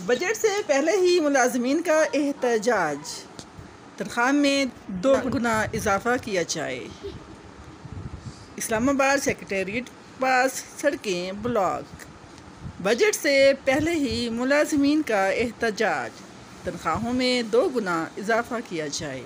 Budget से पहले ही मुलाजमीन का एहतजाज, तनख्वाह में 2 गुना इजाफा किया जाए। इस्लामाबाद सेक्रेटेरिएट पास सड़कें ब्लॉक। बजट से पहले ही मुलाजमीन का एहतजाज, तनख्वाहों में 2 गुना इजाफा किया जाए।